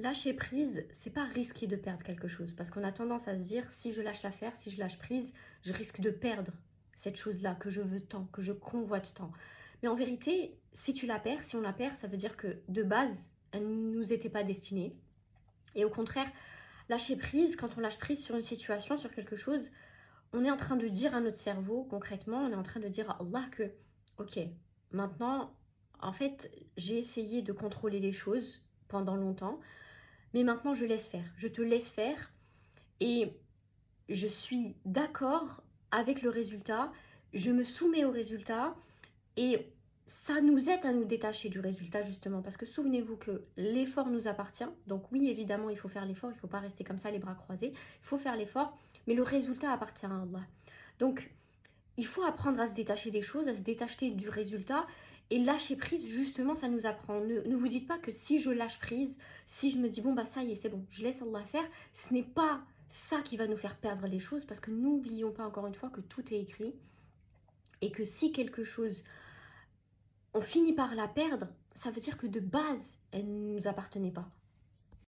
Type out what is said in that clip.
lâcher prise, c'est pas risquer de perdre quelque chose. Parce qu'on a tendance à se dire, si je lâche l'affaire, si je lâche prise, je risque de perdre cette chose-là que je veux tant, que je convoite tant. Mais en vérité, si tu la perds, si on la perd, ça veut dire que de base, elle ne nous était pas destinée. Et au contraire, lâcher prise, quand on lâche prise sur une situation, sur quelque chose, on est en train de dire à notre cerveau, concrètement, on est en train de dire à Allah que, ok, maintenant, en fait, j'ai essayé de contrôler les choses pendant longtemps, mais maintenant je laisse faire. Je te laisse faire et je suis d'accord avec le résultat, je me soumets au résultat et ça nous aide à nous détacher du résultat justement parce que souvenez-vous que l'effort nous appartient. Donc oui, évidemment, il faut faire l'effort, il ne faut pas rester comme ça les bras croisés, il faut faire l'effort, mais le résultat appartient à Allah. Donc il faut apprendre à se détacher des choses, à se détacher du résultat et lâcher prise, justement, ça nous apprend. Ne vous dites pas que si je lâche prise, si je me dis bon bah ça y est, c'est bon, je laisse Allah faire, ce n'est pas ça qui va nous faire perdre les choses parce que n'oublions pas encore une fois que tout est écrit et que si quelque chose, on finit par la perdre, ça veut dire que de base, elle ne nous appartenait pas.